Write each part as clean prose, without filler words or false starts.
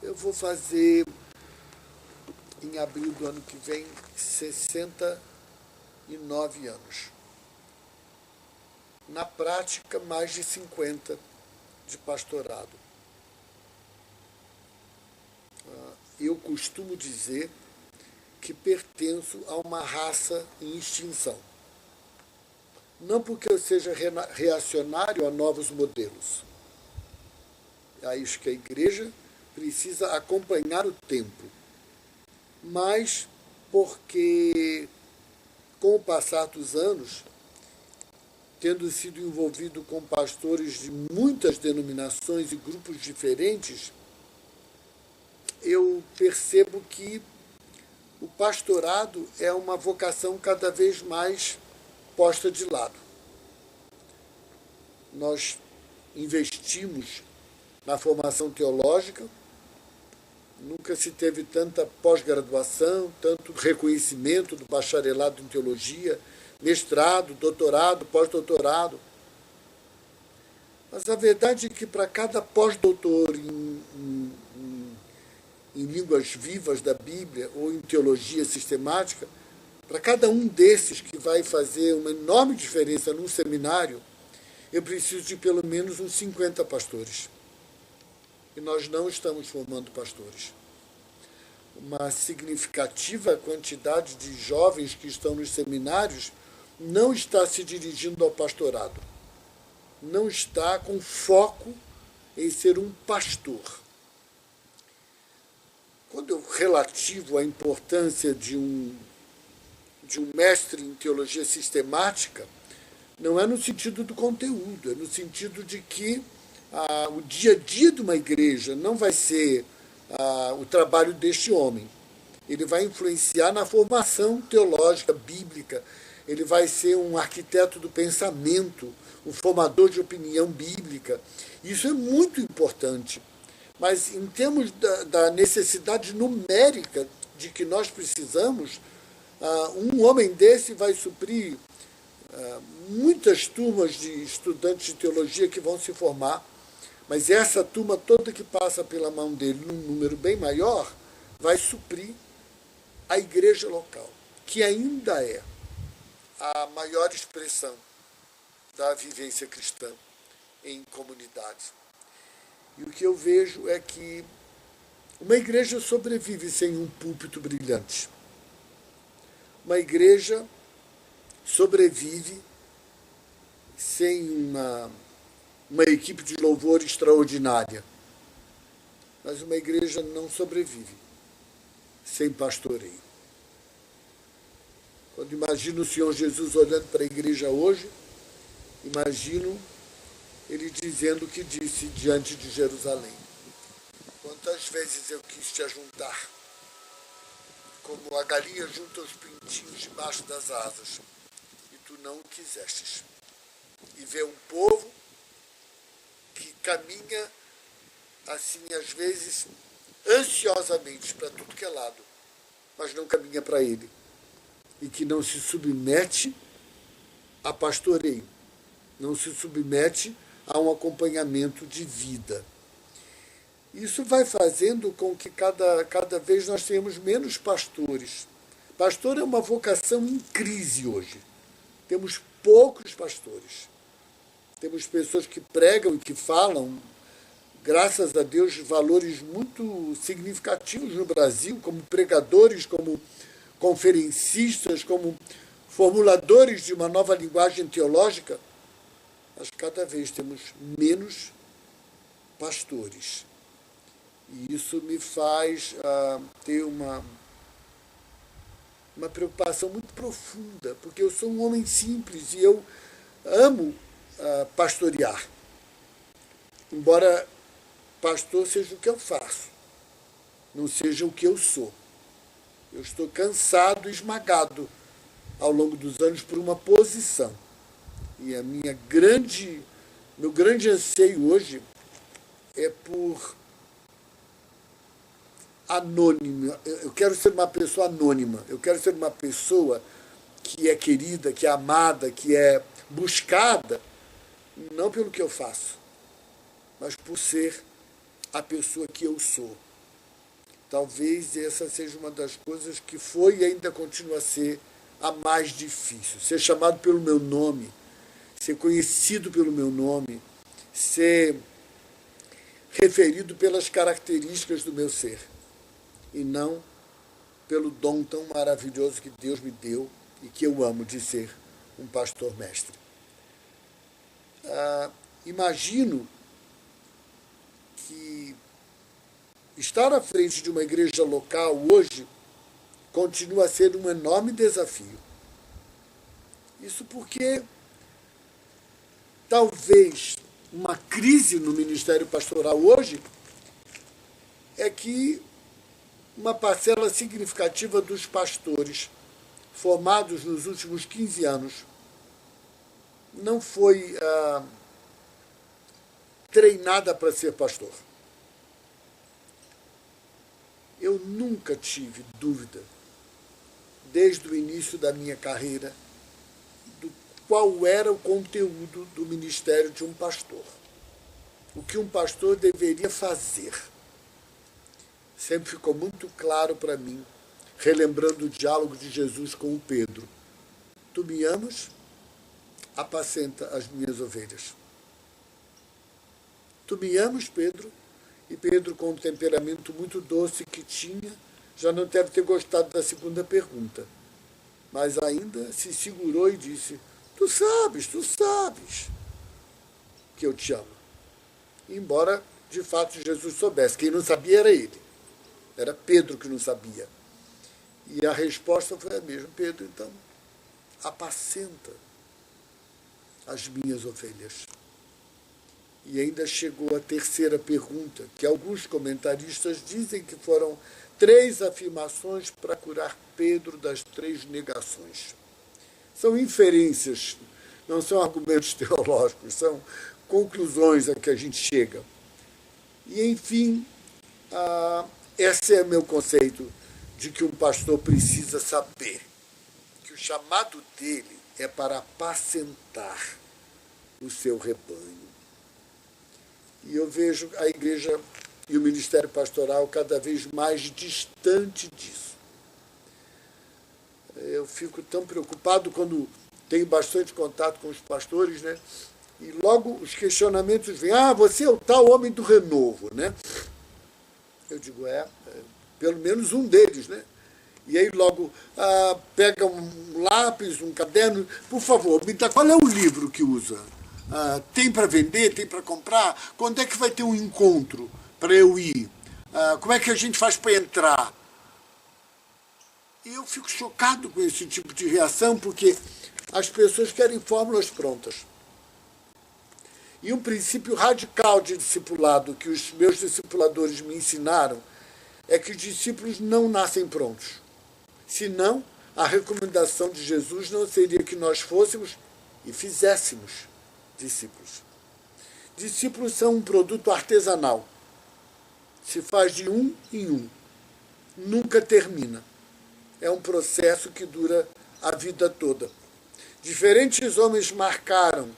Eu vou fazer, em abril do ano que vem, 69 anos. Na prática, mais de 50 de pastorado. Eu costumo dizer que pertenço a uma raça em extinção. Não porque eu seja reacionário a novos modelos. É isso que a igreja precisa acompanhar o tempo. Mas porque, com o passar dos anos, tendo sido envolvido com pastores de muitas denominações e grupos diferentes, eu percebo que o pastorado é uma vocação cada vez mais posta de lado. Nós investimos na formação teológica, nunca se teve tanta pós-graduação, tanto reconhecimento do bacharelado em teologia, mestrado, doutorado, pós-doutorado. Mas a verdade é que para cada pós-doutor em línguas vivas da Bíblia ou em teologia sistemática, para cada um desses que vai fazer uma enorme diferença num seminário, eu preciso de pelo menos uns 50 pastores. E nós não estamos formando pastores. Uma significativa quantidade de jovens que estão nos seminários não está se dirigindo ao pastorado. Não está com foco em ser um pastor. Quando eu relativo à importância de um mestre em teologia sistemática, não é no sentido do conteúdo, é no sentido de que o dia a dia de uma igreja não vai ser o trabalho deste homem. Ele vai influenciar na formação teológica, bíblica. Ele vai ser um arquiteto do pensamento, um formador de opinião bíblica. Isso é muito importante. Mas, em termos da necessidade numérica de que nós precisamos, um homem desse vai suprir muitas turmas de estudantes de teologia que vão se formar, mas essa turma toda que passa pela mão dele, num número bem maior, vai suprir a igreja local, que ainda é a maior expressão da vivência cristã em comunidade. E o que eu vejo é que uma igreja sobrevive sem um púlpito brilhante. Uma igreja sobrevive sem uma equipe de louvor extraordinária. Mas uma igreja não sobrevive sem pastoreio. Quando imagino o Senhor Jesus olhando para a igreja hoje, imagino ele dizendo o que disse diante de Jerusalém. Quantas vezes eu quis te ajuntar, como a galinha junta os pintinhos debaixo das asas, e tu não o quisestes. E ver um povo que caminha, assim, às vezes, ansiosamente para tudo que é lado, mas não caminha para ele. E que não se submete a pastoreio, não se submete a um acompanhamento de vida. Isso vai fazendo com que cada vez nós tenhamos menos pastores. Pastor é uma vocação em crise hoje. Temos poucos pastores. Temos pessoas que pregam e que falam, graças a Deus, valores muito significativos no Brasil, como pregadores, como conferencistas, como formuladores de uma nova linguagem teológica, mas cada vez temos menos pastores. E isso me faz ter uma preocupação muito profunda, porque eu sou um homem simples e eu amo pastorear. Embora pastor seja o que eu faço, não seja o que eu sou. Eu estou cansado, esmagado ao longo dos anos por uma posição. E meu grande anseio hoje é por anônima. Eu quero ser uma pessoa anônima. Eu quero ser uma pessoa que é querida, que é amada, que é buscada, não pelo que eu faço, mas por ser a pessoa que eu sou. talvez essa seja uma das coisas que foi e ainda continua a ser a mais difícil. Ser chamado pelo meu nome, ser conhecido pelo meu nome, ser referido pelas características do meu ser, e não pelo dom tão maravilhoso que Deus me deu e que eu amo de ser um pastor mestre. Imagino que estar à frente de uma igreja local hoje continua a ser um enorme desafio. Isso porque talvez uma crise no ministério pastoral hoje é que uma parcela significativa dos pastores formados nos últimos 15 anos não foi treinada para ser pastor. Eu nunca tive dúvida, desde o início da minha carreira, do qual era o conteúdo do ministério de um pastor. O que um pastor deveria fazer. Sempre ficou muito claro para mim, relembrando o diálogo de Jesus com o Pedro. Tu me amas? Apacenta as minhas ovelhas. Tu me amas, Pedro? E Pedro, com um temperamento muito doce que tinha, já não deve ter gostado da segunda pergunta. Mas ainda se segurou e disse, tu sabes que eu te amo. Embora, de fato, Jesus soubesse. Quem não sabia era ele. Era Pedro que não sabia. E a resposta foi a mesma. Pedro, então, apacenta as minhas ovelhas. E ainda chegou a terceira pergunta, que alguns comentaristas dizem que foram 3 afirmações para curar Pedro das 3 negações. São inferências, não são argumentos teológicos, são conclusões a que a gente chega. E, enfim, esse é o meu conceito de que um pastor precisa saber, que o chamado dele é para apacentar o seu rebanho. E eu vejo a igreja e o ministério pastoral cada vez mais distante disso. Eu fico tão preocupado quando tenho bastante contato com os pastores, né? E logo os questionamentos vêm, você é o tal homem do renovo, né? Eu digo, pelo menos um deles, né? E aí logo pega um lápis, um caderno, por favor, me dá, qual é o livro que usa? Tem para vender, tem para comprar? Quando é que vai ter um encontro para eu ir? Como é que a gente faz para entrar? E eu fico chocado com esse tipo de reação, porque as pessoas querem fórmulas prontas. E um princípio radical de discipulado que os meus discipuladores me ensinaram é que os discípulos não nascem prontos. Senão, a recomendação de Jesus não seria que nós fôssemos e fizéssemos discípulos. Discípulos são um produto artesanal. Se faz de um em um. Nunca termina. É um processo que dura a vida toda. Diferentes homens marcaram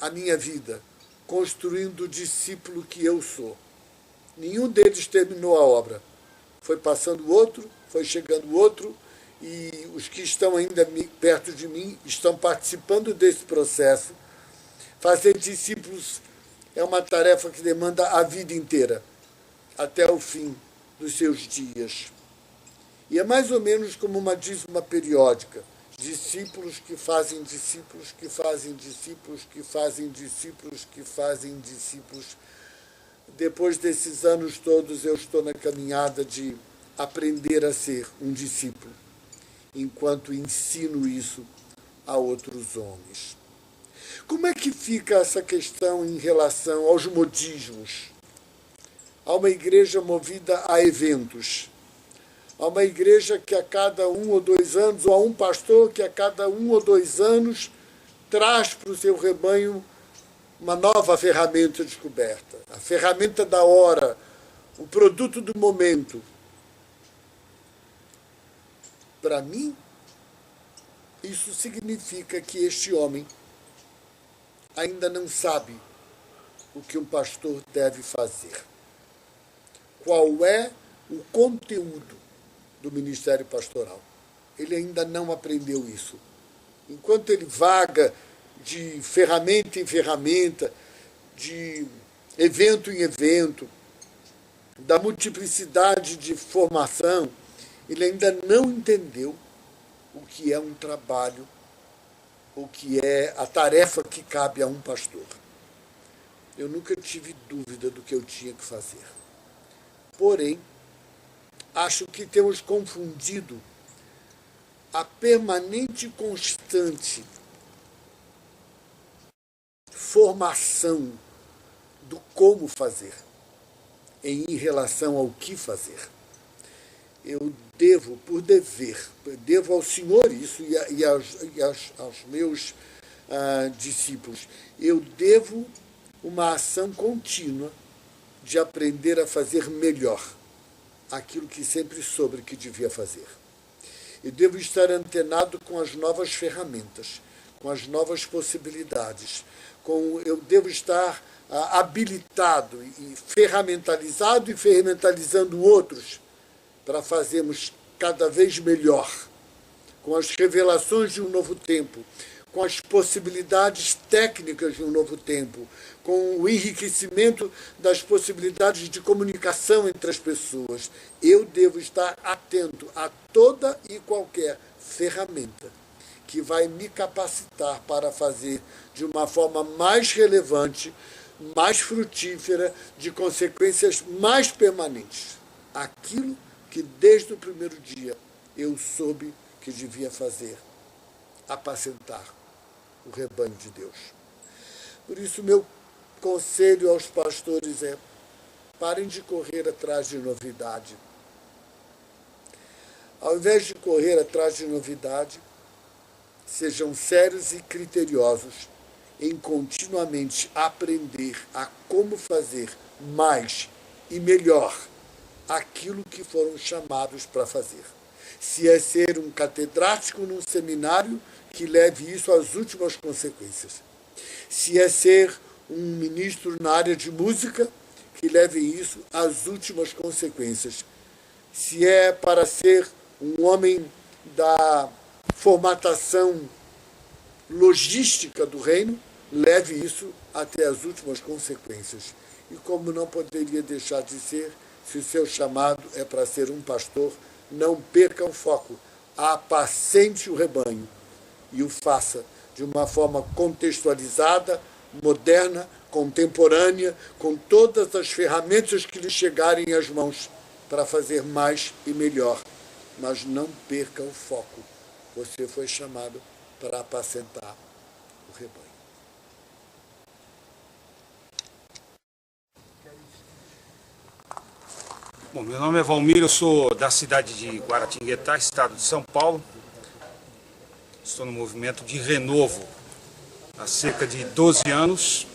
a minha vida, construindo o discípulo que eu sou. Nenhum deles terminou a obra. Foi passando outro, foi chegando outro, e os que estão ainda perto de mim estão participando desse processo. Fazer discípulos é uma tarefa que demanda a vida inteira, até o fim dos seus dias. E é mais ou menos como uma dízima periódica. Discípulos que fazem discípulos, que fazem discípulos, que fazem discípulos, que fazem discípulos. Depois desses anos todos, eu estou na caminhada de aprender a ser um discípulo, enquanto ensino isso a outros homens. Como é que fica essa questão em relação aos modismos? Há uma igreja movida a eventos. Há uma igreja que a cada 1 ou 2 anos, ou há um pastor que a cada 1 ou 2 anos traz para o seu rebanho uma nova ferramenta descoberta. A ferramenta da hora, o produto do momento. Para mim, isso significa que este homem ainda não sabe o que um pastor deve fazer. Qual é o conteúdo do ministério pastoral. Ele ainda não aprendeu isso. Enquanto ele vaga de ferramenta em ferramenta, de evento em evento, da multiplicidade de formação, ele ainda não entendeu o que é um trabalho, o que é a tarefa que cabe a um pastor. Eu nunca tive dúvida do que eu tinha que fazer. Porém, acho que temos confundido a permanente e constante formação do como fazer em relação ao que fazer. Eu devo, por dever, devo ao Senhor isso e aos meus discípulos, eu devo uma ação contínua de aprender a fazer melhor aquilo que sempre soube que devia fazer. Eu devo estar antenado com as novas ferramentas, com as novas possibilidades, eu devo estar habilitado e ferramentalizado e ferramentalizando outros para fazermos cada vez melhor, com as revelações de um novo tempo, com as possibilidades técnicas de um novo tempo, com o enriquecimento das possibilidades de comunicação entre as pessoas. Eu devo estar atento a toda e qualquer ferramenta que vai me capacitar para fazer de uma forma mais relevante, mais frutífera, de consequências mais permanentes, aquilo que desde o primeiro dia eu soube que devia fazer, apacentar o rebanho de Deus. Por isso, meu conselho aos pastores é: parem de correr atrás de novidade. Ao invés de correr atrás de novidade, sejam sérios e criteriosos em continuamente aprender a como fazer mais e melhor aquilo que foram chamados para fazer. Se é ser um catedrático num seminário, que leve isso às últimas consequências. Se é ser um ministro na área de música, que leve isso às últimas consequências. Se é para ser um homem da formatação logística do reino, leve isso até as últimas consequências. E como não poderia deixar de ser, se o seu chamado é para ser um pastor, não perca o foco, apacente o rebanho e o faça de uma forma contextualizada, moderna, contemporânea, com todas as ferramentas que lhe chegarem às mãos para fazer mais e melhor. Mas não perca o foco. Você foi chamado para apacentar o rebanho. Bom, meu nome é Valmir, eu sou da cidade de Guaratinguetá, estado de São Paulo. Estou no movimento de renovo há cerca de 12 anos.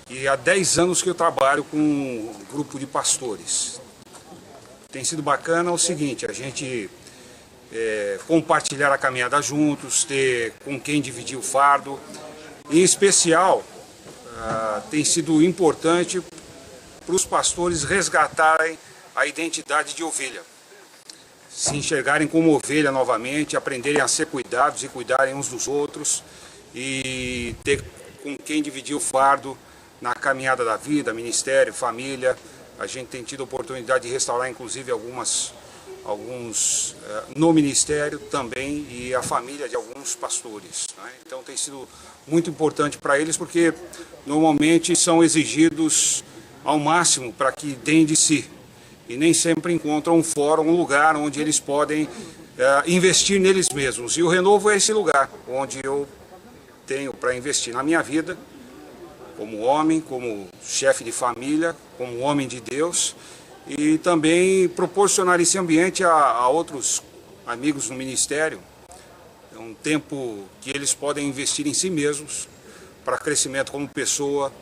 E há 10 anos que eu trabalho com um grupo de pastores. Tem sido bacana o seguinte, a gente compartilhar a caminhada juntos, ter com quem dividir o fardo. Em especial, tem sido importante para os pastores resgatarem a identidade de ovelha, se enxergarem como ovelha novamente, aprenderem a ser cuidados e cuidarem uns dos outros e ter com quem dividir o fardo na caminhada da vida, ministério, família. A gente tem tido a oportunidade de restaurar inclusive alguns no ministério também e a família de alguns pastores, né? Então tem sido muito importante para eles porque normalmente são exigidos ao máximo para que deem de si e nem sempre encontram um fórum, um lugar onde eles podem investir neles mesmos. E o Renovo é esse lugar onde eu tenho para investir na minha vida, como homem, como chefe de família, como homem de Deus, e também proporcionar esse ambiente a outros amigos no ministério. É um tempo que eles podem investir em si mesmos para crescimento como pessoa,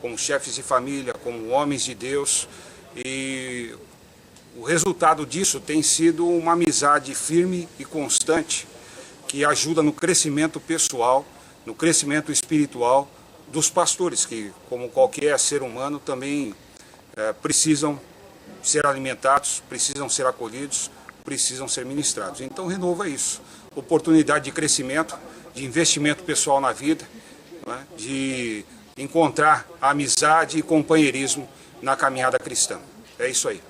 como chefes de família, como homens de Deus, e o resultado disso tem sido uma amizade firme e constante que ajuda no crescimento pessoal, no crescimento espiritual dos pastores, que, como qualquer ser humano, também precisam ser alimentados, precisam ser acolhidos, precisam ser ministrados. Então, Renovo é isso, oportunidade de crescimento, de investimento pessoal na vida, né, de encontrar amizade e companheirismo na caminhada cristã. É isso aí.